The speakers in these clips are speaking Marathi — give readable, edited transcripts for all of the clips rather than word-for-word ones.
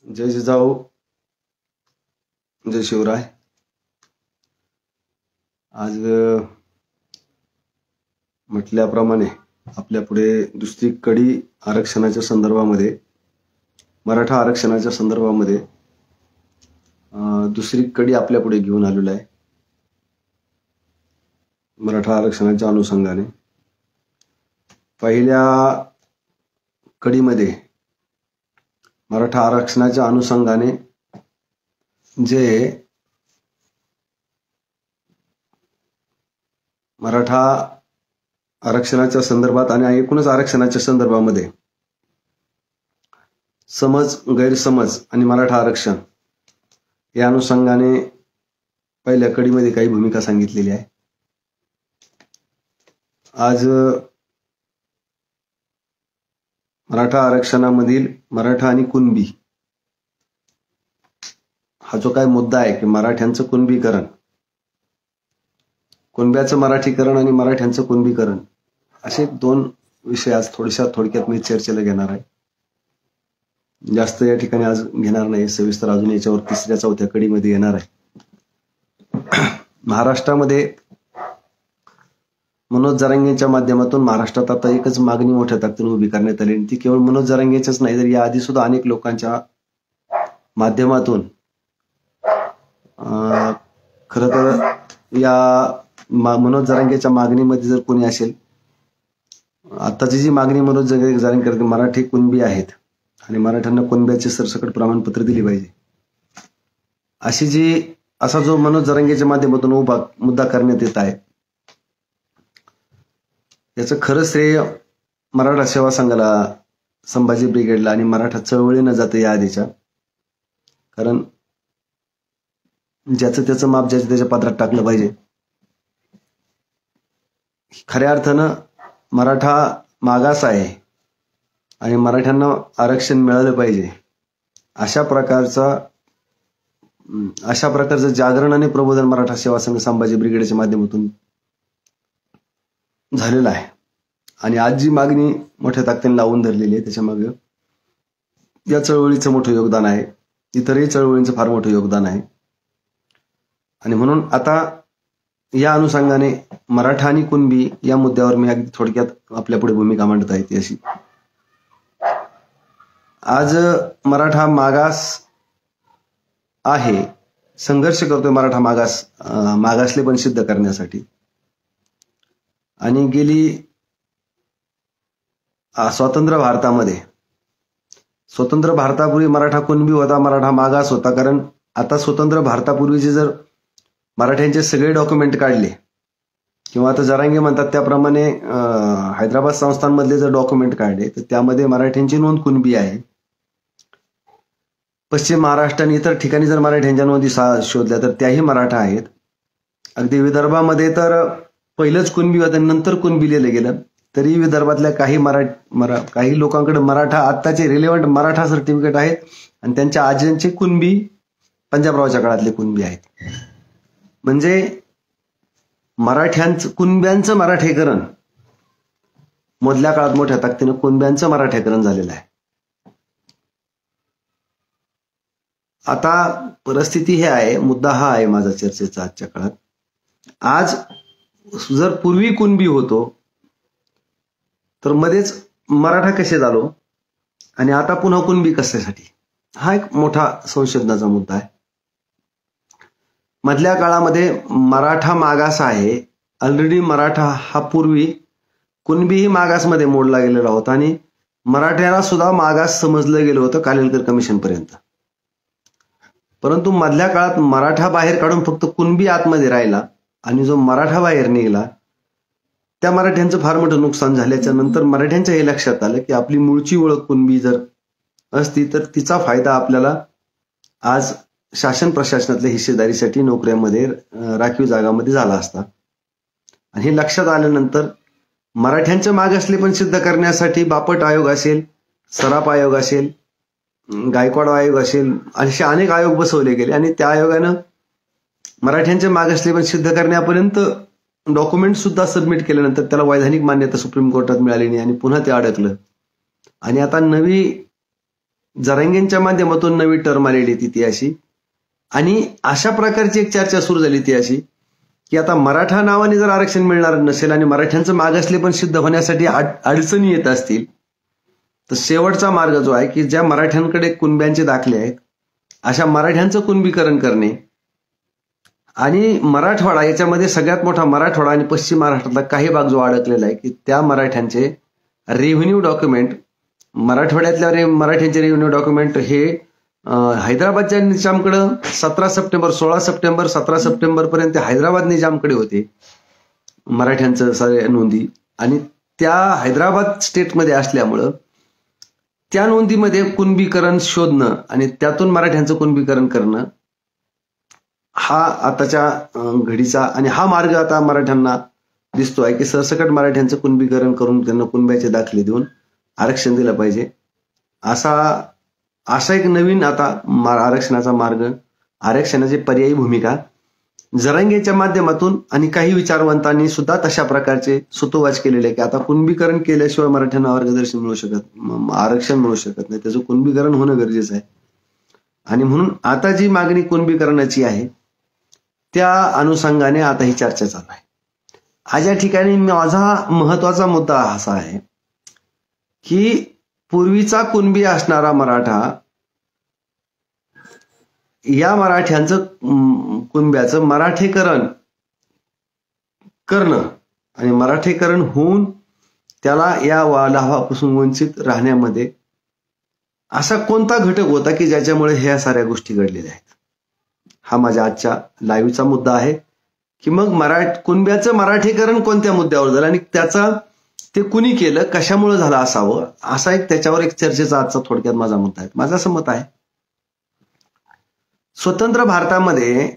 जय जिजाऊ, जय शिवराय. आज म्हटल्याप्रमाणे आपल्या पुढे दुसरी कडी आरक्षणाच्या संदर्भामध्ये, मराठा आरक्षणाच्या संदर्भामध्ये दुसरी कडी आपल्या पुढे घेऊन आलेलो आहे. मराठा आरक्षणाच्या अनुषंगाने पहिल्या कडीमध्ये मराठा आरक्षणाच्या अनुषंगाने जे मराठा आरक्षणाच्या संदर्भात आणि एकूणच आरक्षणाच्या संदर्भामध्ये समज, गैरसमज आणि मराठा आरक्षण या अनुषंगाने पहिल्या कडीमध्ये काही भूमिका सांगितलेली आहे. आज मराठा आरक्षणामधील मराठा आणि कुणबी हा जो काय मुद्दा आहे की मराठ्यांचं कुणबीकरण, कुणब्याचं मराठीकरण आणि मराठ्यांचं कुणबीकरण, असे दोन विषय आज थोडक्यात मी चर्चेला घेणार आहे. जास्त या ठिकाणी आज घेणार नाही, सविस्तर अजून याच्यावर तिसऱ्या चौथ्या कडीमध्ये येणार आहे. महाराष्ट्रामध्ये मनोज जरांगेच्या माध्यमातून महाराष्ट्रात आता एकच मागणी मोठ्या ताकदीने उभी करण्यात आली. ती केवळ मनोज जरांगेच्याच नाही, तर या आधी सुद्धा अनेक लोकांच्या माध्यमातून खरं तर या मनोज जरांगेच्या मागणीमध्ये जर कोणी असेल, आताची जी मागणी मनोज जरांगे करते, मराठी कुणबी आहेत आणि मराठ्यांना कुणब्याचे सरसकट प्रमाणपत्र दिले पाहिजे, असा जो मनोज जरांगेच्या माध्यमातून मुद्दा करण्यात येत आहे, याचं खरं श्रेय मराठा सेवा संघाला, संभाजी ब्रिगेडला आणि मराठा चळवळीनं जातं या आधीच्या. कारण ज्याचं त्याचं माप ज्याच्या त्याच्या पात्रात टाकलं पाहिजे. खऱ्या अर्थानं मराठा मागास आहे आणि मराठ्यांना आरक्षण मिळालं पाहिजे, अशा प्रकारचं जागरण आणि प्रबोधन मराठा सेवा संघ संभाजी ब्रिगेडच्या माध्यमातून झालेलं आहे. आणि आज जी मागणी मोठ्या ताकदीने लावून धरलेली आहे, त्याच्यामागे या चळवळीचं मोठं योगदान आहे, इतरही चळवळींचं फार मोठं योगदान आहे. आणि म्हणून आता या अनुषंगाने मराठा आणि कुणबी या मुद्द्यावर मी अगदी थोडक्यात आपल्या पुढे भूमिका मांडत आहे. ती अशी, आज मराठा मागास आहे, संघर्ष करतोय मराठा मागासले पण सिद्ध करण्यासाठी. आणि गेली स्वतंत्र भारतापूर्वी मराठा कुणबी होता, मराठा मागास होता. कारण आता स्वतंत्र भारतापूर्वीचे जर मराठ्यांचे सगळे डॉक्युमेंट काढले, किंवा आता जरांगे म्हणतात त्याप्रमाणे हैदराबाद संस्थांमधले जर डॉक्युमेंट काढले, तर त्यामध्ये मराठ्यांची नोंद कुणबी आहे. पश्चिम महाराष्ट्र आणि इतर ठिकाणी जर मराठ्यांच्या नोंदी शोधल्या तर त्याही मराठा आहेत. अगदी विदर्भामध्ये तर पहिलंच कुणबी होतं, नंतर कुणबी लिहिलं गेलं. तरी विदर्भातल्या काही लोकांकडे मराठा, आत्ताचे रिलेव्हंट मराठा सर्टिफिकेट आहेत आणि त्यांच्या आज्यांचे कुणबी पंजाबरावच्या काळातले कुणबी आहेत. म्हणजे कुणब्यांचं मराठीकरण मधल्या काळात मोठ्या ताकदीनं कुणब्यांचं मराठीकरण झालेलं आहे. आता परिस्थिती हे आहे, मुद्दा हा आहे माझा चर्चेचा आजच्या काळात. आज जर पूर्वी कुणबी होतो तर मध्येच मराठा कसे झालो आणि आता पुन्हा कुणबी कशासाठी, हा एक मोठा संशोधनाचा मुद्दा आहे. मधल्या काळामध्ये मराठा मागास आहे. ऑलरेडी मराठा हा पूर्वी कुणबीही मागासमध्ये मोडला गेलेला होता आणि मराठ्याला सुद्धा मागास समजलं गेलं होतं कालेलकर कमिशन पर्यंत. परंतु मधल्या काळात मराठा बाहेर काढून फक्त कुणबी आतमध्ये राहिला आणि जो मराठा बाहेर निघाला त्या मराठ्यांचं फार मोठं नुकसान झाल्याच्या नंतर मराठ्यांच्या हे लक्षात आलं की आपली मूळची ओळख कुणबी जर असती तर तिचा फायदा आपल्याला आज शासन प्रशासनातल्या हिस्सेदारीसाठी नोकऱ्यामध्ये, राखीव जागामध्ये झाला असता. आणि हे लक्षात आल्यानंतर मराठ्यांचे मागासले पण सिद्ध करण्यासाठी बापट आयोग असेल, सराफ आयोग असेल, गायकवाड आयोग असेल, असे अनेक आयोग बसवले गेले. आणि त्या आयोगानं मराठ्यांचे मागासले पण सिद्ध करण्यापर्यंत डॉक्युमेंट सुद्धा सबमिट केल्यानंतर त्याला वैधानिक मान्यता सुप्रीम कोर्टात मिळाली नाही आणि पुन्हा ते अडकलं. आणि आता नवी जरांगेंच्या माध्यमातून नवी टर्म आलेली ती अशी, आणि अशा प्रकारची एक चर्चा सुरू झाली ती अशी की आता मराठा नावाने जर आरक्षण मिळणार नसेल आणि मराठ्यांचं मागासले पण सिद्ध होण्यासाठी अडचणी येत असतील, तर शेवटचा मार्ग जो आहे की ज्या मराठ्यांकडे कुणब्यांचे दाखले आहेत अशा मराठ्यांचं कुणबीकरण करणे, आणि मराठवाडा याच्यामध्ये सगळ्यात मोठा मराठवाडा आणि पश्चिम महाराष्ट्रातला काही भाग जो अडकलेला आहे की त्या मराठ्यांचे रेव्हेन्यू डॉक्युमेंट, मराठवाड्यातल्या मराठ्यांचे रेव्हेन्यू डॉक्युमेंट हे हैदराबादच्या निजामकडे 16 सप्टेंबर 17 सप्टेंबर पर्यंत हैदराबाद निजामकडे होते मराठ्यांचं सगळ्या नोंदी, आणि त्या हैदराबाद स्टेटमध्ये असल्यामुळं त्या नोंदीमध्ये कुणबीकरण शोधणं आणि त्यातून मराठ्यांचं कुणबीकरण करणं हा आताच्या घडीचा, आणि हा मार्ग आता मराठ्यांना दिसतोय की सरसकट मराठ्यांचं कुणबीकरण करून त्यांना कुणब्याचे दाखले देऊन आरक्षण दिलं पाहिजे. असा एक नवीन आता आरक्षणाचा मार्ग, आरक्षणाची पर्यायी भूमिका जरांगेच्या माध्यमातून आणि काही विचारवंतांनी सुद्धा तशा प्रकारचे सुतोवाच केलेले की आता कुणबीकरण केल्याशिवाय मराठ्यांना मार्गदर्शन मिळू शकत, आरक्षण मिळू शकत नाही, त्याचं कुणबीकरण होणं गरजेचं आहे. आणि म्हणून आता जी मागणी कुणबीकरणाची आहे त्या अनुषंगाने आता ही चर्चा चालू आहे. आज या ठिकाणी माझा महत्वाचा मुद्दा असा आहे की पूर्वीचा कुणबी असणारा मराठा, या मराठ्यांचं कुणब्याचं मराठीकरण करणं आणि मराठीकरण होऊन त्याला या लाभापासून वंचित राहण्यामध्ये असा कोणता घटक होता की ज्याच्यामुळे ह्या साऱ्या गोष्टी घडलेल्या आहेत. हा माझ्या आजच्या लाईव्हचा मुद्दा आहे की मग कुणब्याचं मराठीकरण कोणत्या मुद्द्यावर झालं आणि त्याचा ते कुणी केलं, कशामुळे झालं असावं, असा एक त्याच्यावर एक चर्चेचा आजचा थोडक्यात माझा मुद्दा आहे. माझं असं मत आहे, स्वतंत्र भारतामध्ये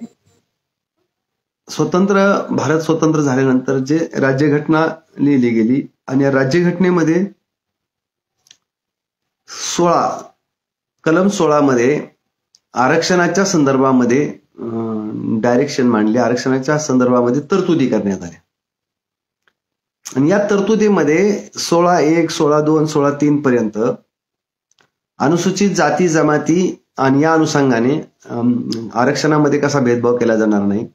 भारत स्वतंत्र झाल्यानंतर जे राज्यघटना लिहिली गेली आणि या राज्यघटनेमध्ये कलम 16 मध्ये आरक्षणाच्या संदर्भामध्ये डायरेक्शन मांडली, आरक्षणाच्या संदर्भामध्ये तरतुदी करण्यात आल्या. आणि या तरतुदीमध्ये 16.1, 16.2, 16.3 पर्यंत अनुसूचित जाती जमाती आणि या अनुषंगाने आरक्षणामध्ये कसा भेदभाव केला जाणार नाही,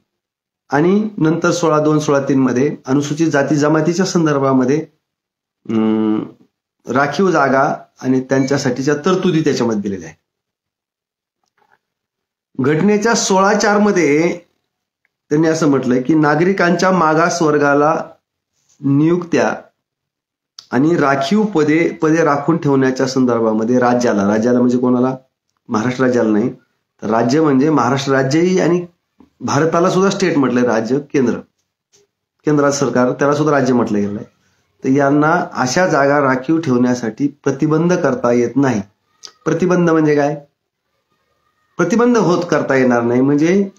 आणि नंतर 16.2, 16.3 मध्ये अनुसूचित जाती जमातीच्या संदर्भामध्ये राखीव जागा आणि त्यांच्यासाठीच्या तरतुदी त्याच्यामध्ये दिलेल्या आहेत. घटनेच्या 16.4 मध्ये त्यांनी असं म्हटलंय की नागरिकांच्या मागास वर्गाला नियुक्त्या आणि राखीव पदे राखून ठेवण्याच्या संदर्भामध्ये राज्याला म्हणजे कोणाला, महाराष्ट्र राज्याला नाही, तर राज्य म्हणजे महाराष्ट्र राज्यही आणि भारताला सुद्धा स्टेट म्हटलंय, राज्य केंद्र सरकार त्याला सुद्धा राज्य म्हटलं गेलंय. तर यांना अशा जागा राखीव ठेवण्यासाठी प्रतिबंध करता येत नाही. प्रतिबंध म्हणजे काय? प्रतिबंध करता येणार नाही म्हणजे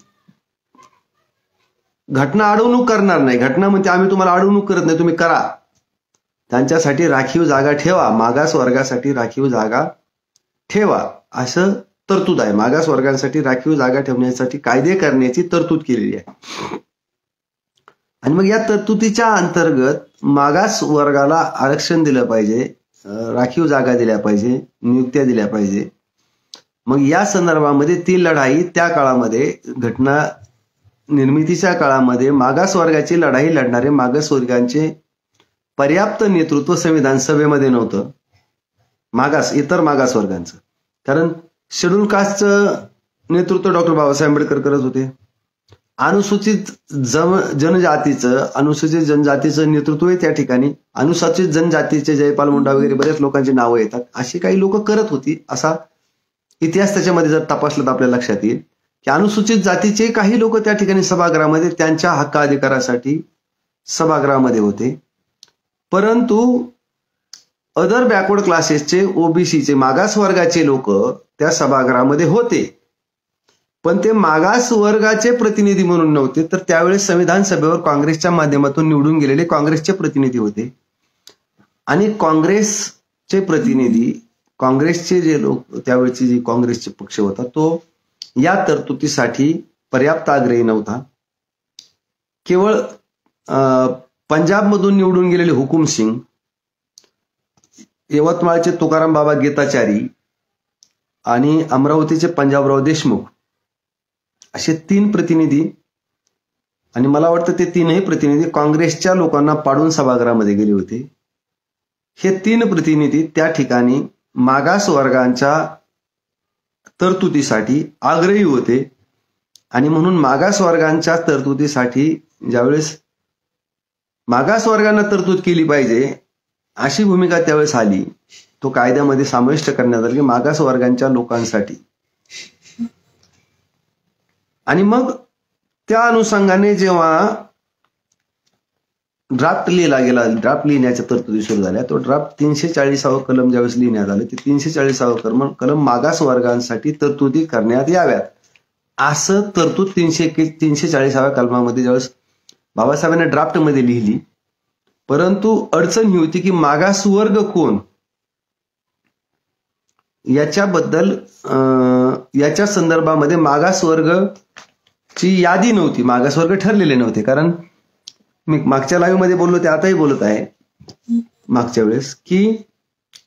घटना अडवणूक करणार नाही. घटना म्हणजे आम्ही तुम्हाला अडवणूक करत नाही, तुम्ही करा. त्यांच्यासाठी राखीव जागा ठेवा, मागास वर्गासाठी राखीव जागा ठेवा असं तरतूद आहे. मागास वर्गांसाठी राखीव जागा ठेवण्यासाठी कायदे करण्याची तरतूद केलेली आहे. आणि मग या तरतुदीच्या अंतर्गत मागास वर्गाला आरक्षण दिलं पाहिजे, राखीव जागा दिल्या पाहिजे, नियुक्त्या दिल्या पाहिजे. मग या संदर्भामध्ये ती लढाई त्या काळामध्ये, घटना निर्मितीच्या काळामध्ये मागास वर्गाची लढाई लढणारे मागासवर्गांचे पर्याप्त नेतृत्व संविधान सभेमध्ये नव्हतं. इतर मागास वर्गांचं, कारण शेड्यूल कास्टचं नेतृत्व डॉक्टर बाबासाहेब आंबेडकर करत होते. अनुसूचित जनजातीचं नेतृत्व त्या ठिकाणी अनुसूचित जनजातीचे जयपाल मुंडा वगैरे बरेच लोकांची नावं येतात, अशी काही लोक करत होती. असा इतिहास त्याच्यामध्ये जर तपासला तर आपल्या लक्षात येईल की अनुसूचित जातीचे काही लोक त्या ठिकाणी सभागृहामध्ये त्यांच्या हक्क अधिकारासाठी सभागृहामध्ये होते. परंतु अदर बॅकवर्ड क्लासेसचे, ओबीसीचे, मागास वर्गाचे लोक त्या सभागृहामध्ये होते, पण ते मागास वर्गाचे प्रतिनिधी म्हणून नव्हते. तर त्यावेळेस संविधान सभेवर काँग्रेसच्या माध्यमातून निवडून गेलेले काँग्रेसचे प्रतिनिधी होते. आणि काँग्रेसचे प्रतिनिधी, काँग्रेसचे जे लोक, त्यावेळेची जी काँग्रेसचे पक्ष होता तो या तरतुदीसाठी पर्याप्त आग्रही नव्हता. केवळ पंजाबमधून निवडून गेलेले हुकुमसिंग, यवतमाळचे तुकाराम बाबा गीताचारी आणि अमरावतीचे पंजाबराव देशमुख असे 3 प्रतिनिधी, आणि मला वाटतं ते 3ही प्रतिनिधी काँग्रेसच्या लोकांना पाडून सभागृहामध्ये गेले होते. हे 3 प्रतिनिधी त्या ठिकाणी मागासवर्गांच्या तरतुदीसाठी आग्रही होते आणि म्हणून मागासवर्गांच्या तरतुदीसाठी ज्यावेळेस मागासवर्गांना तरतूद केली पाहिजे अशी भूमिका त्यावेळेस आली, तो कायद्यामध्ये समाविष्ट करण्यात आला की मागासवर्गांच्या लोकांसाठी. आणि मग त्या अनुषंगाने जेव्हा ड्राफ्ट लिहिला गेला, ड्राफ्ट लिहिण्याच्या तरतुदी सुरू झाल्या, तो ड्राफ्ट 340 कलम ज्यावेळेस लिहिण्यात आलं, ते 340 कलम मागासवर्गांसाठी तरतुदी करण्यात याव्यात असं तरतूद 340 कलमामध्ये ज्यावेळेस बाबासाहेबांनी ड्राफ्टमध्ये लिहिली. परंतु अडचण ही होती की मागासवर्ग कोण याच्याबद्दल याच्या संदर्भामध्ये मागासवर्गची यादी नव्हती, मागासवर्ग ठरलेले नव्हते. कारण मी मागच्या लाईव्ह मध्ये बोललो ते आताही बोलत आहे मागच्या वेळेस की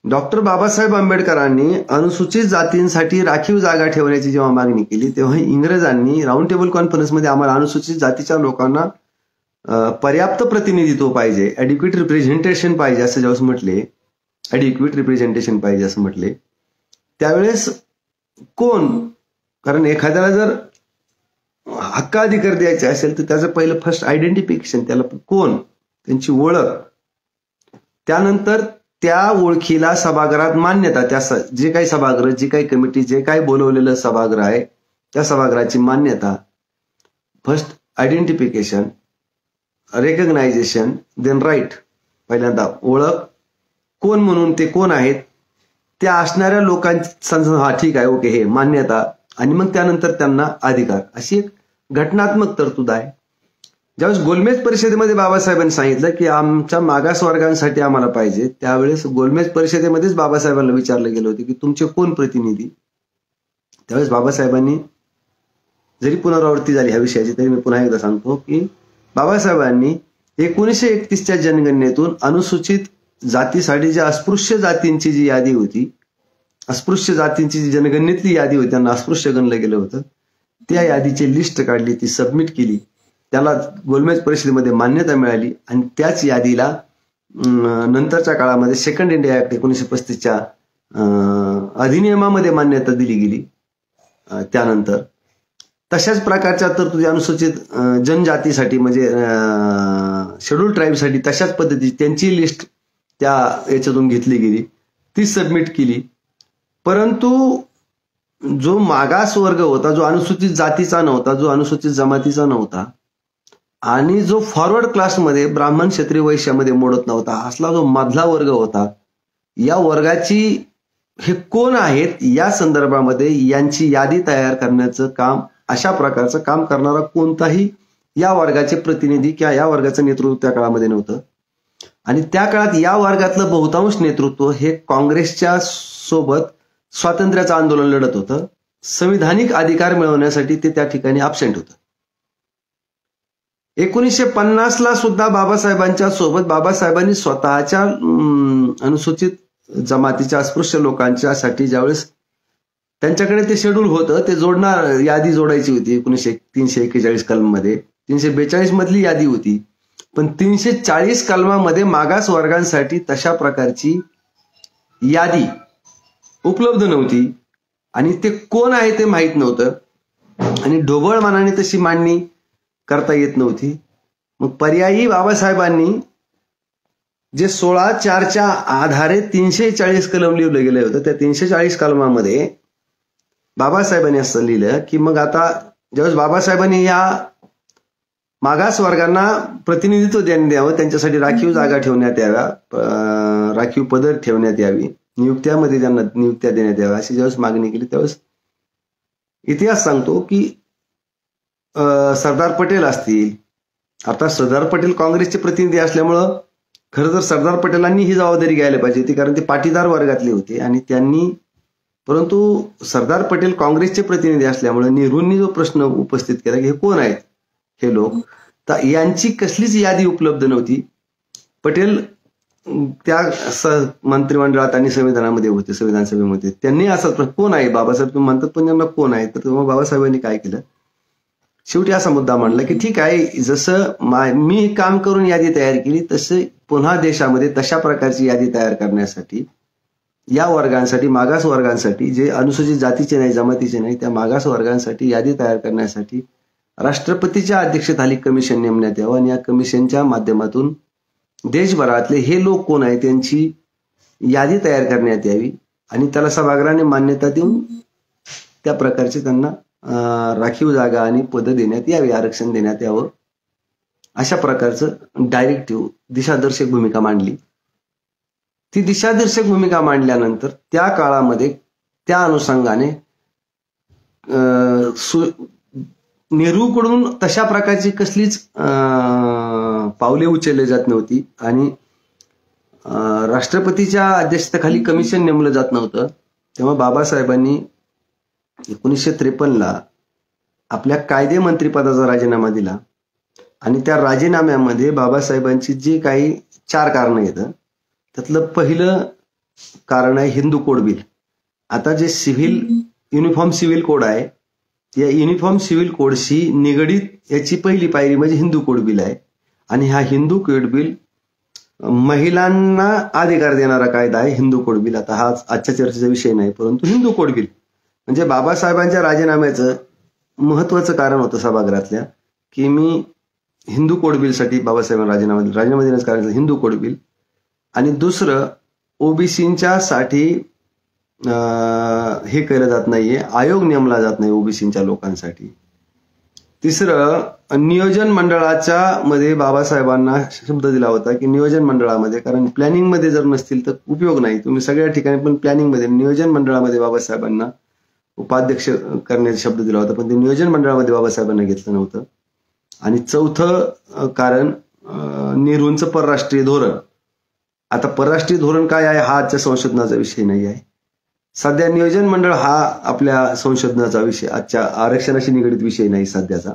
डॉक्टर बाबासाहेब आंबेडकरांनी अनुसूचित जातींसाठी राखीव जागा ठेवण्याची जेव्हा मागणी केली तेव्हा इंग्रजांनी राऊंड टेबल कॉन्फरन्समध्ये आम्हाला अनुसूचित जातीच्या लोकांना पर्याप्त प्रतिनिधित्व पाहिजे, ॲडिक्वेट रिप्रेझेंटेशन पाहिजे असं ज्यावेळेस म्हटले, ॲडिक्वेट रिप्रेझेंटेशन पाहिजे असं म्हटले, त्यावेळेस कोण, कारण एखाद्याला जर हक्काधिकार द्यायचे असेल तर त्याचं पहिलं फर्स्ट आयडेंटिफिकेशन, त्याला कोण, त्यांची ओळख, त्यानंतर त्या ओळखीला सभागृहात मान्यता, त्या जे काही सभागृह, जी काही कमिटी, जे काही बोलवलेलं सभागृह आहे त्या सभागृहाची मान्यता, फर्स्ट आयडेंटिफिकेशन, रेकग्नायझेशन, देन राईट, पहिल्यांदा ओळख, कोण म्हणून ते कोण आहेत त्या असणाऱ्या लोकांचा, हा ठीक आहे ओके हे मान्यता, आणि मग त्यानंतर त्यांना अधिकार, अशी एक घटनात्मक तरतूद आहे. ज्यावेळेस गोलमेज परिषदेमध्ये बाबासाहेबांनी सांगितलं की आमच्या मागासवर्गांसाठी आम्हाला पाहिजे, त्यावेळेस गोलमेज परिषदेमध्येच बाबासाहेबांना विचारलं गेलं होतं की तुमचे कोण प्रतिनिधी. त्यावेळेस बाबासाहेबांनी, जरी पुनरावृत्ती झाली ह्या विषयाची तरी मी पुन्हा एकदा सांगतो की बाबासाहेबांनी 1931च्या जनगणनेतून अनुसूचित जातीसाठी ज्या अस्पृश्य जातींची जी यादी होती, अस्पृश्य जातींची जी जनगणनेतली यादी होती, त्यांना अस्पृश्य गणलं गेलं होतं, त्या यादीची लिस्ट काढली, ती सबमिट केली, त्याला गोलमेज परिषदेमध्ये मान्यता मिळाली आणि त्याच यादीला नंतरच्या काळामध्ये सेकंड इंडिया ऍक्ट 1935च्या अधिनियमामध्ये मान्यता दिली गेली. त्यानंतर तशाच प्रकारच्या तरतुदी अनुसूचित जनजातीसाठी म्हणजे शेड्यूल ट्राईबसाठी तशाच पद्धतीची त्यांची लिस्ट त्या याच्यातून घेतली गेली, ती सबमिट केली. परंतु जो मागासवर्ग होता, जो अनुसूचित जातीचा नव्हता, जो अनुसूचित जमातीचा नव्हता आणि जो फॉरवर्ड क्लासमध्ये ब्राह्मण क्षत्रिय वैश्यामध्ये मोडत नव्हता, असला जो मधला वर्ग होता, या वर्गाची हे कोण आहेत या संदर्भामध्ये यांची यादी तयार करण्याचं काम, अशा प्रकारचं काम करणारा कोणताही या वर्गाचे प्रतिनिधी किंवा या वर्गाचं नेतृत्व त्या काळामध्ये नव्हतं. आणि त्या काळात या वर्गातलं बहुतांश नेतृत्व हे काँग्रेसच्या सोबत स्वातंत्र्याचं आंदोलन लढत होतं, संविधानिक अधिकार मिळवण्यासाठी ते त्या ठिकाणी अब्सेंट होतं. 1950ला सुद्धा बाबासाहेबांच्या सोबत बाबासाहेबांनी स्वतःच्या अनुसूचित जमातीच्या अस्पृश्य लोकांच्यासाठी ज्यावेळेस त्यांच्याकडे ते शेड्यूल होतं, ते जोडणार यादी जोडायची होती 341 कलममध्ये, 342 मधली यादी होती, पण 340 कलमामध्ये मागास वर्गांसाठी तशा प्रकारची यादी उपलब्ध नव्हती आणि ते कोण आहे ते माहीत नव्हतं आणि ढोबळ मनाने तशी मांडणी करता येत नव्हती. मग पर्यायी बाबासाहेबांनी जे 16(4)च्या आधारे 340 कलम लिहिलं गेलं होतं, त्या 340 कलमामध्ये बाबासाहेबांनी असं लिहिलं की मग आता ज्यावेळेस बाबासाहेबांनी या मागास वर्गांना प्रतिनिधित्व द्यावं, त्यांच्यासाठी राखीव जागा ठेवण्यात याव्या, राखीव पदर ठेवण्यात यावी, नियुक्त्यामध्ये त्यांना नियुक्त्या देण्यात याव्या अशी ज्यावेळेस मागणी केली, त्यावेळेस इतिहास सांगतो की सरदार पटेल असतील, आता सरदार पटेल काँग्रेसचे प्रतिनिधी असल्यामुळं खरं तर सरदार पटेलांनी ही जबाबदारी घ्यायला पाहिजे होती, कारण ते पाटीदार वर्गातले होते आणि त्यांनी, परंतु सरदार पटेल काँग्रेसचे प्रतिनिधी असल्यामुळे नेहरूंनी जो प्रश्न उपस्थित केला की हे कोण आहेत हे लोक, तर यांची कसलीच यादी उपलब्ध नव्हती. पटेल त्या मंत्रिमंडळात आणि संविधानामध्ये होते, संविधान सभेमध्ये. त्यांनी असा कोण आहे बाबासाहेब तुम्ही म्हणतात, पण त्यांना कोण आहे, तर तेव्हा बाबासाहेबांनी काय केलं, शेवटी असा मुद्दा मांडला की ठीक आहे, जसं मी काम करून यादी तयार केली तसं पुन्हा देशामध्ये तशा प्रकारची यादी तयार करण्यासाठी या वर्गांसाठी, मागास वर्गांसाठी, जे अनुसूचित जातीचे नाही, जमातीचे नाही, त्या मागास वर्गांसाठी यादी तयार करण्यासाठी राष्ट्रपतीच्या अध्यक्षतेखाली कमिशन नेमण्यात यावं आणि या कमिशनच्या माध्यमातून देशभरातले हे लोक कोण आहे त्यांची यादी तयार करण्यात यावी आणि त्याला सभागृहाने मान्यता देऊन त्या प्रकारचे त्यांना राखीव जागा आणि पदं देण्यात यावी, आरक्षण देण्यात यावं, अशा प्रकारचं डायरेक्टिव्ह, दिशादर्शक भूमिका मांडली. ती दिशादर्शक भूमिका मांडल्यानंतर त्या काळामध्ये त्या अनुषंगाने नेहरूकडून तशा प्रकारची कसलीच पावले उचलली जात नव्हती आणि राष्ट्रपतीच्या अध्यक्षतेखाली कमिशन नेमलं जात नव्हतं. तेव्हा बाबासाहेबांनी 1953ला आपल्या कायदे मंत्रिपदाचा राजीनामा दिला आणि त्या राजीनाम्यामध्ये बाबासाहेबांची जी काही 4 कारणं येतं त्यातलं पहिलं कारण आहे हिंदू कोड बिल. आता जे युनिफॉर्म सिव्हिल कोड आहे, या युनिफॉर्म सिव्हिल कोडशी निगडीत याची पहिली पायरी म्हणजे हिंदू कोड बिल आहे आणि हा हिंदू कोड बिल महिलांना अधिकार देणारा कायदा आहे, हिंदू कोड बिल. आता हा आजच्या चर्चेचा विषय नाही, परंतु हिंदू कोड बिल म्हणजे बाबासाहेबांच्या राजीनाम्याचं महत्वाचं कारण होतं सभागृहातल्या, की मी हिंदू कोड बिलसाठी बाबासाहेबांना राजीनामा देण्याचं कारण हिंदू कोड बिल. आणि दुसरं, ओबीसींच्या साठी हे केलं जात नाहीये, आयोग नेमला जात नाही ओबीसींच्या लोकांसाठी. तिसरं, नियोजन मंडळाच्या मध्ये बाबासाहेबांना शब्द दिला होता की नियोजन मंडळामध्ये, कारण प्लॅनिंग मध्ये जर नसतील तर उपयोग नाही, तुम्ही सगळ्या ठिकाणी पण प्लॅनिंग मध्ये, नियोजन मंडळामध्ये बाबासाहेबांना उपाध्यक्ष करण्याचा शब्द दिला होता, पण ते नियोजन मंडळामध्ये बाबासाहेबांना घेतलं नव्हतं. आणि चौथं कारण, नेहरूंचं परराष्ट्रीय धोरण. आता परराष्ट्रीय धोरण काय आहे हा आजच्या संशोधनाचा विषय नाही आहे. सध्या नियोजन मंडळ हा आपल्या संशोधनाचा विषय, आजच्या आरक्षणाशी निगडीत विषय नाही सध्याचा.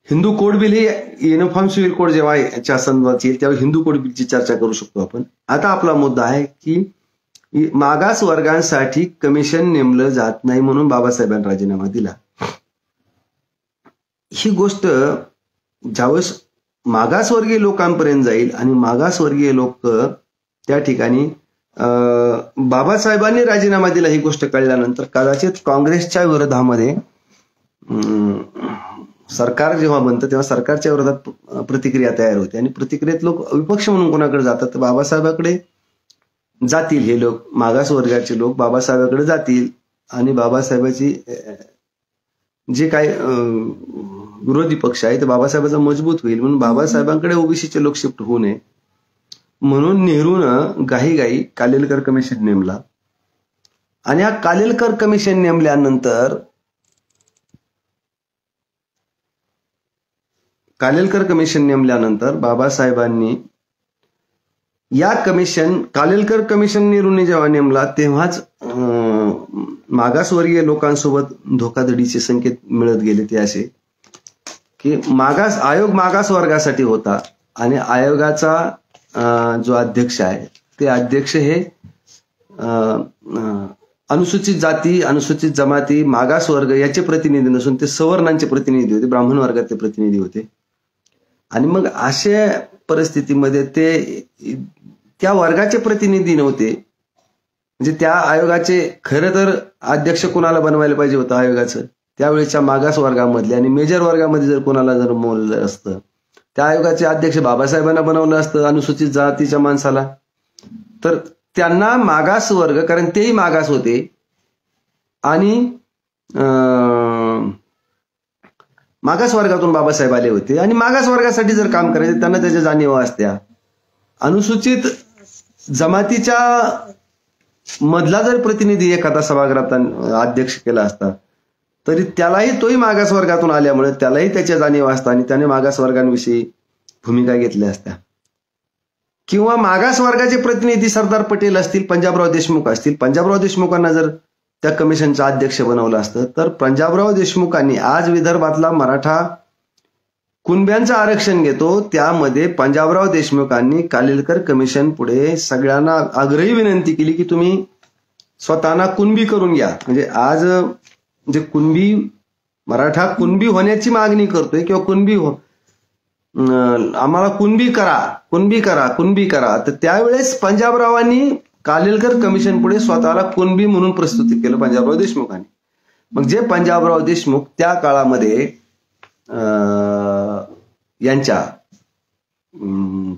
हिंदू कोड बिल हे युनिफॉर्म सिव्हिल कोड जेव्हा याच्या संदर्भात येईल तेव्हा हिंदू कोड बिलची चर्चा करू शकतो आपण. आता आपला मुद्दा आहे की मागास वर्गांसाठी कमिशन नेमलं जात नाही म्हणून बाबासाहेबांनी राजीनामा दिला. ही गोष्ट ज्यावेळेस मागासवर्गीय लोकांपर्यंत जाईल आणि मागासवर्गीय लोक त्या ठिकाणी बाबासाहेबांनी राजीनामा दिला ही गोष्ट कळल्यानंतर कदाचित काँग्रेसच्या विरोधामध्ये सरकार जेव्हा बनतं तेव्हा सरकारच्या विरोधात प्रतिक्रिया तयार होते आणि प्रतिक्रियेत लोक विपक्ष म्हणून कोणाकडे जातात, तर बाबासाहेबांकडे जातील. हे लोक, मागासवर्गाचे लोक बाबासाहेबांकडे जातील आणि बाबासाहेबांची जे काही विरोधी पक्ष आहे ते बाबासाहेबांचा मजबूत होईल म्हणून बाबासाहेबांकडे ओबीसीचे लोक शिफ्ट होऊ नये म्हणून नेहरूनं घाईघाई कालेलकर कमिशन नेमला. आणि या कालेलकर कमिशन नेमल्यानंतर बाबासाहेबांनी या कालेलकर कमिशन नेहरूने जेव्हा नेमला तेव्हाच मागासवर्गीय लोकांसोबत धोकाधडीचे संकेत मिळत गेले. ते असे की आयोग मागास वर्गासाठी होता आणि आयोगाचा जो अध्यक्ष आहे ते अध्यक्ष हे अनुसूचित जाती, अनुसूचित जमाती, मागास वर्ग याचे प्रतिनिधी नसून ते सवर्णांचे प्रतिनिधी होते, ब्राह्मण वर्गाचे प्रतिनिधी होते. आणि मग अशा परिस्थितीमध्ये ते त्या वर्गाचे प्रतिनिधी नव्हते. म्हणजे त्या आयोगाचे खरं तर अध्यक्ष कोणाला बनवायला पाहिजे होतं आयोगाचं, त्यावेळेच्या मागास वर्गामधले आणि मेजर वर्गामध्ये जर कोणाला जर मोललं असतं त्या आयोगाचे अध्यक्ष बाबासाहेबांना बनवलं असतं अनुसूचित जातीच्या माणसाला. तर त्यांना मागास वर्ग, कारण तेही मागास होते आणि मागास वर्गातून बाबासाहेब आले होते आणि मागास वर्गासाठी जर काम करायचे त्यांना त्याच्या जाणीवा असत्या. अनुसूचित जमातीच्या मधला जर प्रतिनिधी एखादा सभागृहात अध्यक्ष केला असता तरी त्यालाही तोही मागास वर्गातून आल्यामुळे त्यालाही त्याच्या जाणीवा असतात आणि त्याने मागास वर्गांविषयी भूमिका घेतल्या असत्या. किंवा मागास वर्गाचे प्रतिनिधी सरदार पटेल असतील, पंजाबराव देशमुख असतील, पंजाबराव देशमुखांना जर त्या कमिशनचा अध्यक्ष बनवलं असतं तर पंजाबराव देशमुखांनी आज विदर्भातला मराठा कुणब्यांचं आरक्षण घेतो, त्यामध्ये पंजाबराव देशमुखांनी कालेलकर कमिशन पुढे सगळ्यांना आग्रही विनंती केली की तुम्ही स्वतःना कुणबी करून घ्या. म्हणजे आज जे कुणबी मराठा कुणबी होण्याची मागणी करतोय किंवा कुणबी आम्हाला कुणबी करा कुणबी करा कुणबी करा, तर त्यावेळेस पंजाबरावांनी कालेलकर कमिशन पुढे स्वतःला कुणबी म्हणून प्रस्तुत केलं पंजाबराव देशमुखांनी. मग जे पंजाबराव देशमुख त्या काळामध्ये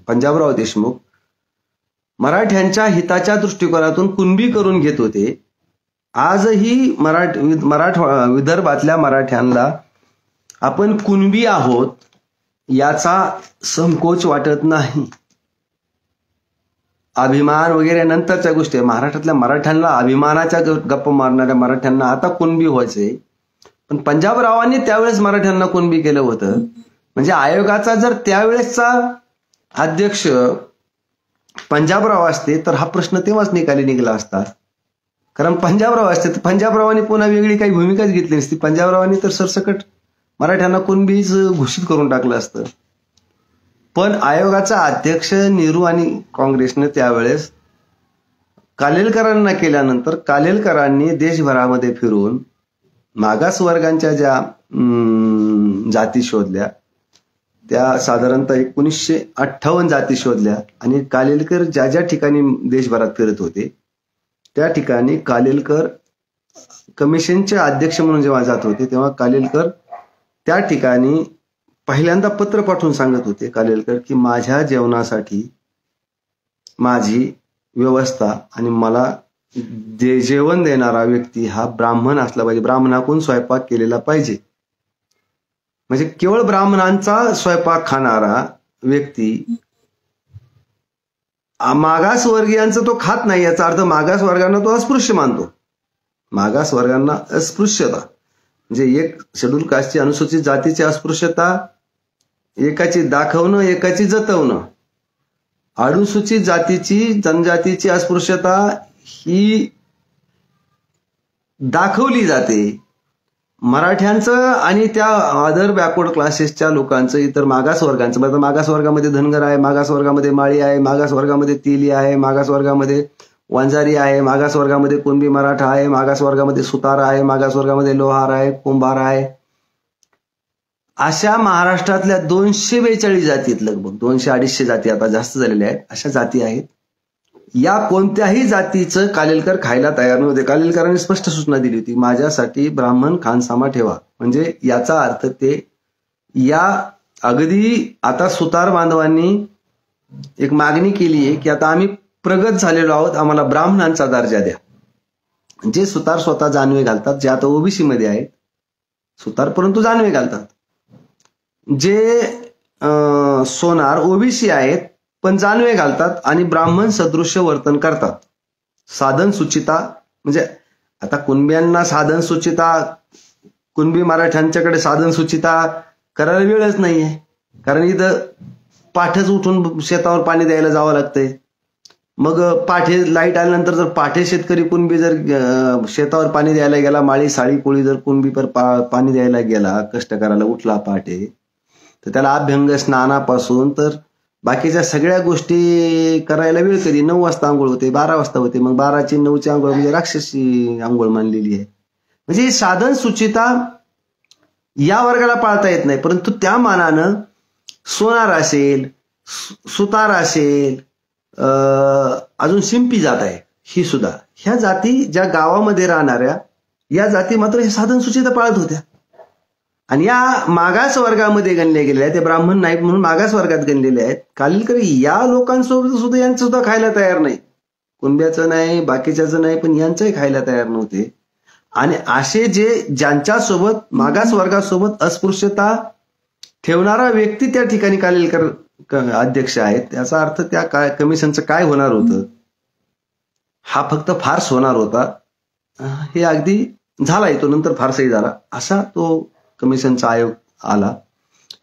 पंजाबराव देशमुख मराठ्यांच्या हिताच्या दृष्टिकोनातून कुणबी करून घेत होते, आजही विदर्भातल्या मराठ्यांना आपण कुणबी आहोत याचा संकोच वाटत नाही. अभिमान वगैरे नंतरच्या गोष्टी, महाराष्ट्रातल्या मराठ्यांना अभिमानाच्या गप्पा मारणाऱ्या मराठ्यांना आता कुणबी व्हायचंय. पण पंजाबरावांनी त्यावेळेस मराठ्यांना कुणबी केलं होतं. म्हणजे आयोगाचा जर त्यावेळेसचा अध्यक्ष पंजाबराव असते तर हा प्रश्न तेव्हाच निकाली निघाला असता. कारण पंजाबराव असते तर पंजाबरावांनी पुन्हा वेगळी काही भूमिकाच घेतली नसती. पंजाबरावांनी तर सरसकट मराठ्यांना कुणबीच घोषित करून टाकलं असतं. पण आयोगाचा अध्यक्ष नेहरू आणि काँग्रेसने त्यावेळेस कालेलकरांना केल्यानंतर कालेलकरांनी देशभरामध्ये फिरून मागासवर्गांच्या ज्या जाती शोधल्या, त्या साधारणतः 1958 जाती शोधल्या. आणि कालेलकर ज्या ज्या ठिकाणी देशभरात फिरत होते त्या ठिकाणी कालेलकर कमिशनचे अध्यक्ष म्हणून जेव्हा जात होते तेव्हा कालेलकर त्या ठिकाणी पहिल्यांदा पत्र पाठवून सांगत होते कालेलकर की माझ्या जेवणासाठी माझी व्यवस्था आणि मला जेवण देणारा व्यक्ती हा ब्राह्मण असला पाहिजे, ब्राह्मणाकडून स्वयंपाक केलेला पाहिजे. म्हणजे केवळ ब्राह्मणांचा स्वयंपाक खाणारा व्यक्ती मागासवर्गीयांचं तो खात नाही, याचा अर्थ मागासवर्गांना तो अस्पृश्य मानतो. मागासवर्गांना अस्पृश्यता म्हणजे एक शेड्यूल कास्टची अनुसूचित जातीची अस्पृश्यता, एकाची दाखवणं एकाची जतवणं. अनुसूचित जातीची जनजातीची अस्पृश्यता ही दाखवली जाते. मराठ्यांचं आणि त्या अदर बॅकवर्ड क्लासेसच्या लोकांचं, इतर मागासवर्गांचं, मागासवर्गामध्ये धनगर आहे, मागासवर्गामध्ये माळी आहे, मागासवर्गामध्ये तेली आहे, मागासवर्गामध्ये वंजारी आहे, मागासवर्गामध्ये कुणबी मराठा आहे, मागासवर्गामध्ये सुतार आहे, मागासवर्गामध्ये लोहार आहे, कुंभार आहे. अशा महाराष्ट्रातल्या 242 जाती आहेत, लगभग 200-250 जाती, आता जास्त झालेल्या आहेत, अशा जाती आहेत. या कोणत्याही जातीचं कालेलकर खायला तयार नव्हते. कालेलकरांनी स्पष्ट सूचना दिली होती, माझ्यासाठी ब्राह्मण खानसामा ठेवा. म्हणजे याचा अर्थ ते या अगदी आता सुतार बांधवांनी एक मागणी केली आहे की आता आम्ही प्रगत झालेलो आहोत, आम्हाला ब्राह्मणांचा दर्जा द्या. जे सुतार स्वतः जानवे घालतात, जे आता ओबीसी मध्ये आहेत सुतार परंतु जानवे घालतात, जे सोनार ओबीसी आहेत पण जानवे घालतात आणि ब्राह्मण सदृश्य वर्तन करतात. साधन सुचिता म्हणजे आता कुणब्यांना साधन सुचिता, कुणबी मराठ्यांच्याकडे साधन सुचिता करायला वेळच नाहीये. कारण इथं पाठच उठून शेतावर पाणी द्यायला जावं लागतंय. मग पाठे लाईट आल्यानंतर जर पाठे शेतकरी कुणबी जर शेतावर पाणी द्यायला गेला, माळी साळी कोळी जर कुणबी पर पाणी द्यायला गेला, कष्ट करायला उठला पहाटे, तर त्याला अभ्यंग स्नानापासून तर बाकीच्या सगळ्या गोष्टी करायला वेळ कधी 9 वाजता आंघोळ होते, 12 वाजता होते. मग 12ची 9ची आंघोळ म्हणजे राक्षसी आंघोळ मानलेली आहे. म्हणजे साधन सुचिता या वर्गाला पाळता येत नाही. परंतु त्या मानानं सोनार असेल, सुतार असेल, अजून शिंपी जात आहे, ही सुद्धा, ह्या जाती ज्या गावामध्ये राहणाऱ्या या जाती मात्र हे साधन सुचिता पाळत होत्या. आणि या मागास वर्गामध्ये गणले गेले आहेत, ते ब्राह्मण नाईक म्हणून मागास वर्गात गणलेले आहेत. कालेलकर या लोकांसोबत सुद्धा यांचं सुद्धा खायला तयार नाही, कुणब्याचं नाही, बाकीच्याचं नाही, पण यांचंही खायला तयार नव्हते. आणि असे जे ज्यांच्यासोबत मागास वर्गासोबत अस्पृश्यता ठेवणारा व्यक्ती त्या ठिकाणी कालेलकर अध्यक्ष आहेत, त्याचा अर्थ त्या कमिशनचं काय होणार होतं, हा फक्त फार्स होणार होता. हे अगदी झालाय, तो नंतर फारसही झाला. असा तो कमिशनचा आयोग आला.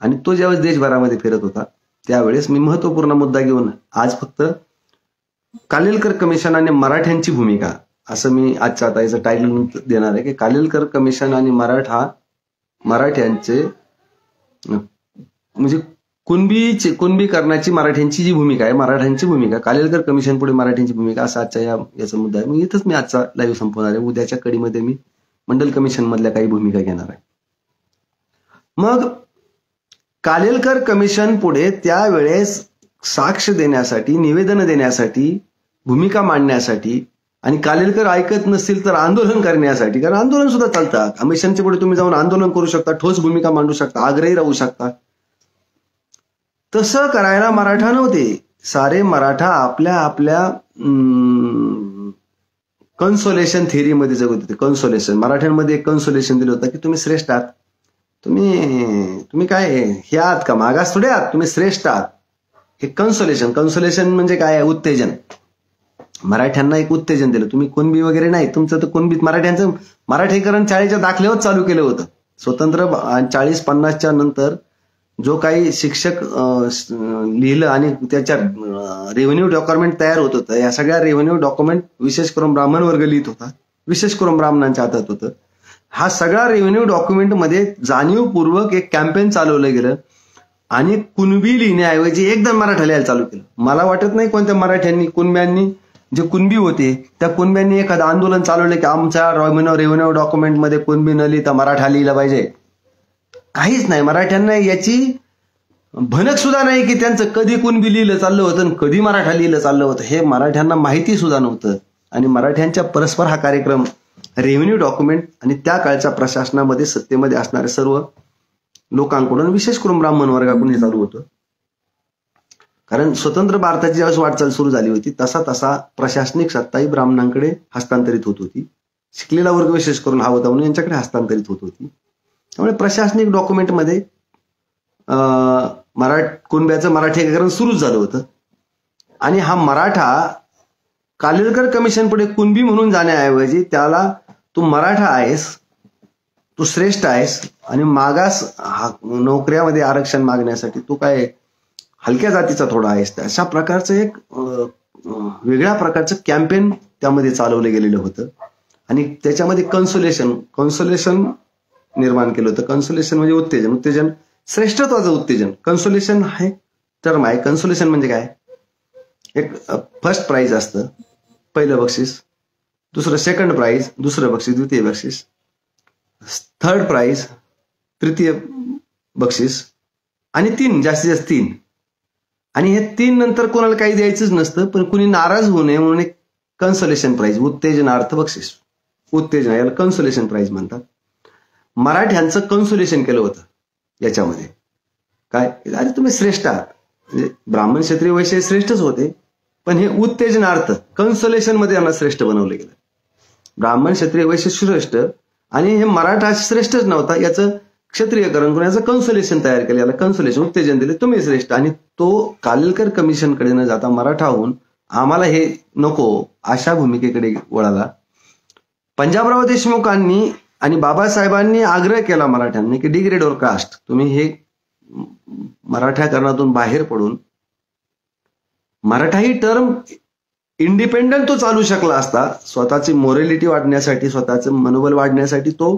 आणि तो ज्यावेळेस देशभरामध्ये फिरत होता त्यावेळेस मी महत्वपूर्ण मुद्दा घेऊन आज फक्त कालेलकर कमिशन आणि मराठ्यांची भूमिका असं मी आजच्या आता याचं टायटल देणार आहे की कालेलकर कमिशन आणि मराठ्यांचे म्हणजे कुणबी करण्याची मराठ्यांची जी भूमिका आहे, मराठ्यांची भूमिका, कालेलकर कमिशन पुढे मराठ्यांची भूमिका, असा आजच्या याचा मुद्दा आहे. मग इथंच मी आजचा लाईव्ह संपवणार आहे. उद्याच्या कडीमध्ये मी मंडल कमिशन मधल्या काही भूमिका घेणार आहे. मग कालेलकर कमिशन पुढे त्यावेळेस साक्ष देण्यासाठी, निवेदन देण्यासाठी, भूमिका मांडण्यासाठी आणि कालेलकर ऐकत नसतील तर आंदोलन करण्यासाठी, कारण आंदोलन सुद्धा चालतात. कमिशनच्या पुढे तुम्ही जाऊन आंदोलन करू शकता, ठोस भूमिका मांडू शकता, आग्रही राहू शकता. तसं करायला मराठा नव्हते. सारे मराठा आपल्या आपल्या कन्सोलेशन थिअरीमध्ये जगत होते. कन्सोलेशन, मराठ्यांमध्ये एक कन्सोलेशन दिलं होतं की तुम्ही श्रेष्ठ आहात, तुम्ही काय हे आहात का, मागास थोडे आहात, तुम्ही श्रेष्ठ आहात. हे कन्सोलेशन म्हणजे काय आहे? उत्तेजन. मराठ्यांना एक उत्तेजन दिलं. तुम्ही कुणबी वगैरे नाही, तुमचं तर कुणबीत मराठ्यांचं मराठीकरण 40च्या दाखल्यावर चालू केलं होतं. स्वतंत्र 40-50च्या नंतर जो काही शिक्षक लिहिलं आणि त्याच्या रेव्हेन्यू डॉक्युमेंट तयार होत होतं, या सगळ्या रेव्हेन्यू डॉक्युमेंट विशेष करून ब्राह्मण वर्ग लिहित होता, विशेष करून ब्राह्मणांच्या हातात होतं. हा सगळा रेव्हेन्यू डॉक्युमेंटमध्ये जाणीवपूर्वक एक कॅम्पेन चालवलं गेलं आणि कुणबी लिहिण्याऐवजी एकदम मराठा लिहायला चालू केलं. मला वाटत नाही कोणत्या मराठ्यांनी, कुणब्यांनी, जे कुणबी होते त्या कुणब्यांनी एखादं आंदोलन चालवलं की आमच्या रेव्हेन्यू डॉक्युमेंटमध्ये कुणबी न लिहिता मराठा लिहिला पाहिजे. काहीच नाही. मराठ्यांना याची भनक सुद्धा नाही की त्यांचं कधी कुणबी लिहिलं चाललं होतं आणि कधी मराठा लिहिलं चाललं होतं, हे मराठ्यांना माहिती सुद्धा नव्हतं. आणि मराठ्यांच्या परस्पर हा कार्यक्रम रेव्हेन्यू डॉक्युमेंट आणि त्या काळच्या प्रशासनामध्ये सत्तेमध्ये असणाऱ्या सर्व लोकांकडून, विशेष करून ब्राह्मण वर्गाकडून हे चालू होतं. कारण स्वतंत्र भारताची ज्यावेळेस वाटचाल सुरू झाली होती तसा तसा प्रशासनिक सत्ताही ब्राह्मणांकडे हस्तांतरित होत होती. शिकलेला वर्ग विशेष करून हा होता म्हणून यांच्याकडे हस्तांतरित होत होती. त्यामुळे प्रशासनिक डॉक्युमेंटमध्ये कुणब्याचं मराठीकरण सुरूच झालं होतं. आणि हा मराठा कालेलकर कमिशन पुढे कुणबी म्हणून जाण्याऐवजी त्याला तू मराठा आहेस, तू श्रेष्ठ आहेस आणि मागास नोकऱ्यामध्ये आरक्षण मागण्यासाठी तू काय हलक्या जातीचा थोडा आहेस, अशा प्रकारचं एक वेगळ्या प्रकारचं कॅम्पेन त्यामध्ये चालवलं गेलेलं होतं. आणि त्याच्यामध्ये कन्सोलेशन निर्माण केलं होतं. कन्सोलेशन म्हणजे उत्तेजन, श्रेष्ठत्वाचं उत्तेजन. कन्सोलेशन हे टर्म आहे. कन्सोलेशन म्हणजे काय? एक फर्स्ट प्राइज असतं, पहिलं बक्षीस, दुसरं सेकंड प्राइज, दुसरं बक्षीस, द्वितीय बक्षीस, थर्ड प्राइज, तृतीय बक्षीस आणि 3, जास्तीत जास्त 3. आणि हे 3 नंतर कोणाला काही द्यायचंच नसतं, पण कुणी नाराज होऊ नये म्हणून एक कन्सोलेशन प्राइज, उत्तेजनार्थ बक्षीस, उत्तेजन, याला कन्सोलेशन प्राइज म्हणतात. मराठ्यांचं कन्सोलेशन केलं होतं याच्यामध्ये. काय? अरे तुम्ही श्रेष्ठ आहात. म्हणजे ब्राह्मण क्षत्रिय वैश्य श्रेष्ठच होते, पण हे उत्तेजनार्थ कन्सोलेशन मध्ये यांना श्रेष्ठ बनवलं गेलं. ब्राह्मण क्षत्रिय वैश्य श्रेष्ठ आणि हे मराठा श्रेष्ठच नव्हता, याचं क्षत्रियकरण करून याचं कन्सोलेशन तयार केलं, याला कन्सोलेशन, उत्तेजन दिले, तुम्ही श्रेष्ठ. आणि तो कालेलकर कमिशनकडे न जाता मराठा होऊन आम्हाला हे नको अशा भूमिकेकडे वळाला. पंजाबराव देशमुखांनी आणि बाबासाहेबांनी आग्रह केला मराठ्यांनी की डिग्रेड और कास्ट, तुम्ही हे मराठाकरणातून बाहेर पडून मराठा ही टर्म इंडिपेंडंट तो चालू शकला असता. स्वतःची मोरॅलिटी वाढण्यासाठी, स्वतःचं मनोबल वाढण्यासाठी तो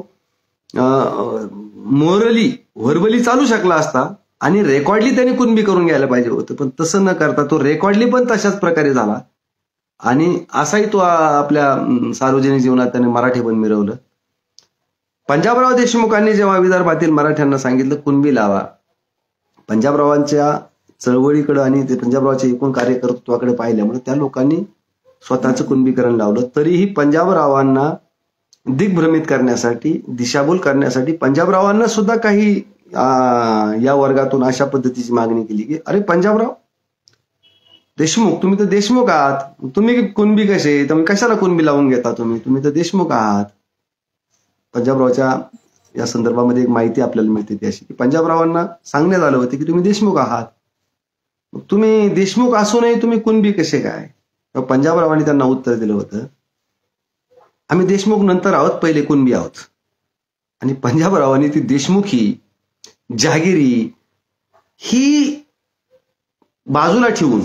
व्हर्बली चालू शकला असता आणि रेकॉर्डली त्यांनी कुणबी करून घ्यायला पाहिजे होतं. पण तसं न करता तो रेकॉर्डली पण तशाच प्रकारे झाला आणि असाही तो आपल्या सार्वजनिक जीवनात त्याने मराठी पण मिरवलं. पंजाबराव देशमुखांनी जेव्हा विदर्भातील मराठ्यांना सांगितलं कुणबी लावा, पंजाबरावांच्या चळवळीकडे आणि ते पंजाबरावाच्या एकूण कार्यकर्तृत्वाकडे पाहिल्यामुळे त्या लोकांनी स्वतःचं कुणबीकरण लावलं. तरीही पंजाबरावांना दिग्भ्रमित करण्यासाठी, दिशाभूल करण्यासाठी पंजाबरावांना सुद्धा काही या वर्गातून अशा पद्धतीची मागणी केली की अरे पंजाबराव देशमुख, तुम्ही तर देशमुख आहात, तुम्ही कुणबी कसे, तुम्ही कशाला कुणबी लावून घेता, तुम्ही तर देशमुख आहात. पंजाबरावच्या या संदर्भामध्ये एक माहिती आपल्याला मिळते ती अशी की पंजाबरावांना सांगण्यात आलं होतं की तुम्ही देशमुख आहात, तुम्ही देशमुख असूनही तुम्ही कुणबी कसे काय. पंजाबरावांनी त्यांना उत्तर दिलं होतं आम्ही देशमुख नंतर आहोत, पहिले कुणबी आहोत. आणि पंजाबरावांनी ती देशमुखी, जहागिरी ही बाजूला ठेवून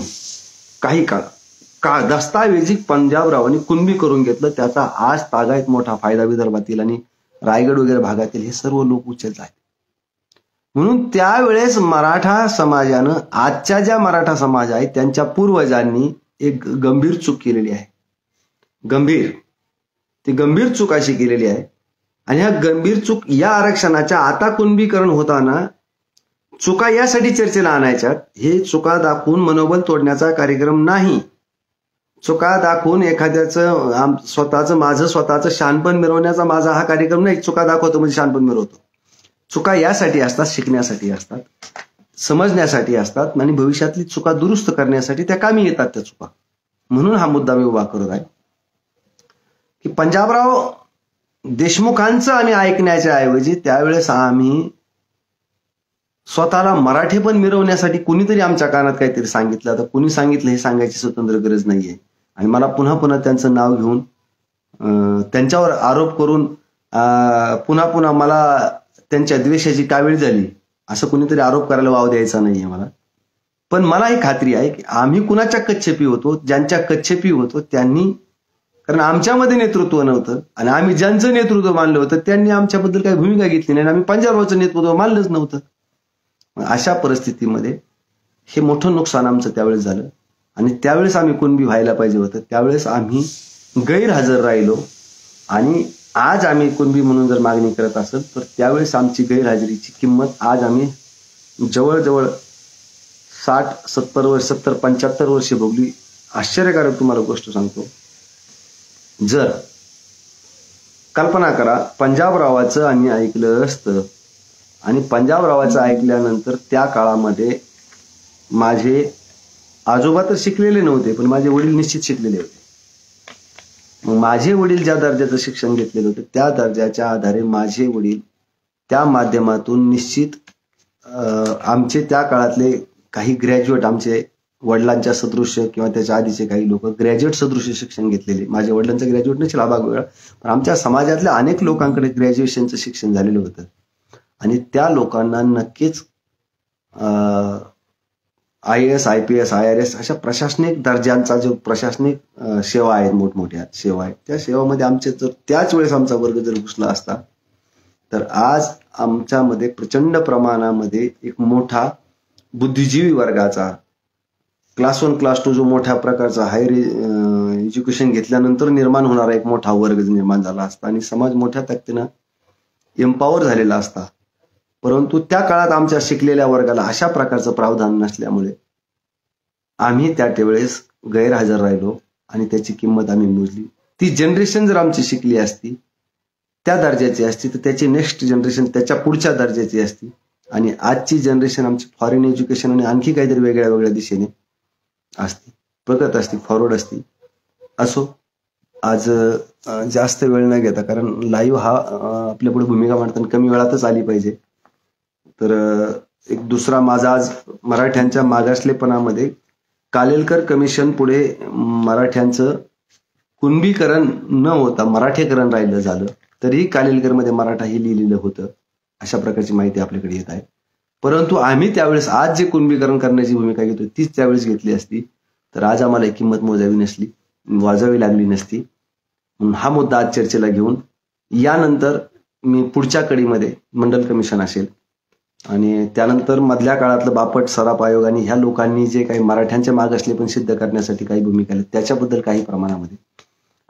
काही काळ दस्तावेजिक पंजाबरावांनी कुणबी करून घेतलं. त्याचा आज तागायत मोठा फायदा विदर्भातील आणि रायगड वगैरे भागातील हे सर्व लोक उचलत आहेत. म्हणून त्यावेळेस मराठा समाजानं, आजच्या ज्या मराठा समाज आहे त्यांच्या पूर्वजांनी एक गंभीर चूक केलेली आहे. ती गंभीर चूक अशी केलेली आहे. आणि ह्या गंभीर चूक या आरक्षणाच्या आता कुणबीकरण होताना चुका यासाठी चर्चेला आणायच्यात, हे चुका दाखवून मनोबल तोडण्याचा कार्यक्रम नाही. चुका दाखवून एखाद्याचं माझं स्वतःचं शहाणपण मिरवण्याचा माझा हा कार्यक्रम नाही. चुका दाखवतो म्हणजे शहाणपण मिरवतो. चुका यासाठी असतात, शिकण्यासाठी असतात, समजण्यासाठी असतात आणि भविष्यातली चुका दुरुस्त करण्यासाठी त्या कामी येतात त्या चुका. म्हणून हा मुद्दा मी उभा करत आहे की पंजाबराव देशमुखांचं आम्ही ऐकण्याच्या ऐवजी त्यावेळेस आम्ही स्वतःला मराठेपण मिरवण्यासाठी कुणीतरी आमच्या कानात काहीतरी सांगितलं. आता कुणी सांगितलं हे सांगायची स्वतंत्र गरज नाहीये. आणि मला पुन्हा पुन्हा त्यांचं नाव घेऊन त्यांच्यावर आरोप करून पुन्हा पुन्हा मला त्यांच्या द्वेषाची कावीळ झाली असं कुणीतरी आरोप करायला वाव द्यायचा नाहीये मला. पण मला ही खात्री आहे की आम्ही कुणाच्या कच्छेपी होतो, ज्यांच्या कच्छेपी होतो त्यांनी, कारण आमच्यामध्ये नेतृत्व नव्हतं आणि आम्ही ज्यांचं नेतृत्व मानलं होतं त्यांनी आमच्याबद्दल काही भूमिका घेतली नाही. आम्ही पंजाबरावचं नेतृत्व मानलंच नव्हतं. अशा परिस्थितीमध्ये हे मोठं नुकसान आमचं त्यावेळेस झालं. आणि त्यावेळेस आम्ही कुणबी व्हायला पाहिजे होतं. त्यावेळेस आम्ही गैरहजर राहिलो. आणि आज आम्ही कुणबी म्हणून जर मागणी करत असेल तर त्यावेळेस आमची गैरहजेरीची किंमत आज आम्ही जवळजवळ 60-70-75 वर्षे भोगली. आश्चर्यकारक तुम्हाला गोष्ट सांगतो. जर कल्पना करा पंजाबरावाचं आम्ही ऐकलं असतं आणि पंजाबरावाचं ऐकल्यानंतर त्या काळामध्ये माझे आजोबा तर शिकलेले नव्हते पण माझे वडील निश्चित शिकलेले होते. मग माझे वडील ज्या दर्जाचं शिक्षण घेतलेलं होतं त्या दर्जाच्या आधारे माझे वडील त्या माध्यमातून निश्चित आमचे त्या काळातले काही ग्रॅज्युएट, आमचे वडिलांच्या सदृश्य किंवा त्याच्या आधीचे काही लोक ग्रॅज्युएट सदृश्य शिक्षण घेतलेले, माझ्या वडिलांचं ग्रॅज्युएट नसेल हा भाग वेगळा, पण आमच्या समाजातल्या अनेक लोकांकडे ग्रॅज्युएशनचं शिक्षण झालेलं होतं. आणि त्या लोकांना नक्कीच IAS, IPS, IRS अशा प्रशासनिक दर्जांचा जो प्रशासनिक सेवा आहेत, मोठमोठ्या सेवा आहेत, त्या सेवामध्ये आमचे जर त्याच वेळेस आमचा वर्ग जर घुसला असता तर आज आमच्यामध्ये प्रचंड प्रमाणामध्ये एक मोठा बुद्धिजीवी वर्गाचा क्लास 1, क्लास 2 जो मोठ्या प्रकारचा हायर एज्युकेशन घेतल्यानंतर निर्माण होणारा एक मोठा वर्ग निर्माण झाला असता आणि समाज मोठ्या ताकदीनं एम्पॉवर झालेला असता. परंतु त्या काळात आमच्या शिकलेल्या वर्गाला अशा प्रकारचं प्रावधान नसल्यामुळे आम्ही त्या वेळेस गैरहजर राहिलो आणि त्याची किंमत आम्ही मोजली. ती जनरेशन जर आमची शिकली असती, त्या दर्जाची असती, तर त्याची नेक्स्ट जनरेशन त्याच्या पुढच्या दर्जाची असती. आणि आजची जनरेशन आमची फॉरेन एज्युकेशन आणि आणखी काहीतरी वेगळ्या वेगळ्या दिशेने असती, प्रगत असती, फॉरवर्ड असती. असो, आज जास्त वेळ न घेता, कारण लाईव्ह हा आपल्या पुढे भूमिका मांडताना कमी वेळातच आली पाहिजे, तर एक दुसरा माझा आज मराठ्यांच्या मागासलेपणामध्ये कालेलकर कमिशन पुढे मराठ्यांचं कुणबीकरण न होता मराठेकरण राहिलं झालं तरीही कालेलकरमध्ये मराठा हे लिहिलेलं होतं, अशा प्रकारची माहिती आपल्याकडे येत आहे. परंतु आम्ही त्यावेळेस आज जे कुणबीकरण करण्याची भूमिका घेतो तीच त्यावेळेस घेतली असती तर आज आम्हाला एक किंमत वाजावी लागली नसती. म्हणून हा मुद्दा आज चर्चेला घेऊन यानंतर मी पुढच्या कडीमध्ये मंडल कमिशन असेल आणि त्यानंतर मधल्या काळातलं बापट, सराफ आयोग आणि ह्या लोकांनी जे काही मराठ्यांच्या मागासले पण सिद्ध करण्यासाठी काही भूमिका आल्या त्याच्याबद्दल काही प्रमाणामध्ये,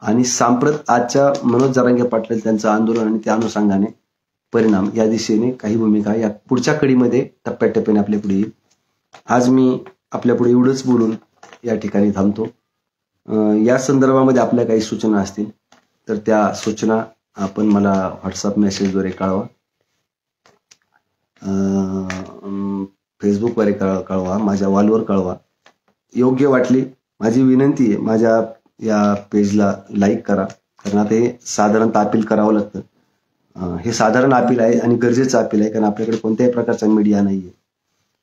आणि सांप्रत आजच्या मनोज जरांगे पाटील त्यांचं आंदोलन आणि त्या अनुषंगाने परिणाम या दिशेने काही भूमिका या पुढच्या कडीमध्ये टप्प्याटप्प्याने आपल्यापुढे येईल. आज मी आपल्यापुढे एवढंच बोलून या ठिकाणी थांबतो. या संदर्भामध्ये आपल्या काही सूचना असतील तर त्या सूचना आपण मला व्हॉट्सअप मेसेजद्वारे कळवा, फेसबुकवर कळवा, माझ्या वॉलवर कळवा. योग्य वाटली माझी विनंती आहे, माझ्या या पेजला लाईक करा, कारण आता हे साधारणतः अपील करावं लागतं. हे साधारण अपील आहे आणि गरजेचं अपील आहे, कारण आपल्याकडे कोणत्याही प्रकारचा मीडिया नाहीये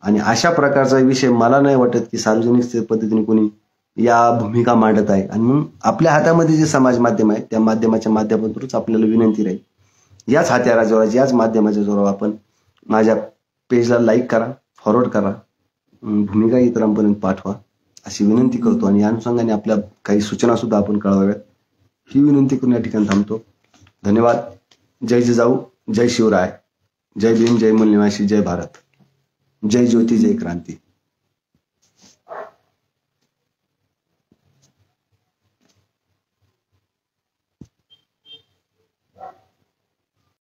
आणि अशा प्रकारचा विषय मला नाही वाटत की सार्वजनिक पद्धतीने कोणी या भूमिका मांडत आहे. आणि म्हणून आपल्या हातामध्ये जे समाज माध्यम आहे त्या माध्यमाच्या माध्यमातूनच आपल्याला विनंती राहील, याच हत्याराजवळ, याच माध्यमाच्या जोरावर आपण माझ्या पेजला लाईक करा, फॉरवर्ड करा, भूमिका इतरांपर्यंत पाठवा अशी विनंती करतो. आणि या अनुषंगाने आपल्या काही सूचना सुद्धा आपण कळवाव्यात ही विनंती करून या ठिकाणी थांबतो. धन्यवाद. जय जिजाऊ, जय शिवराय. जय भीम, जय मूल्यवासी, जय भारत, जय ज्योती, जय क्रांती.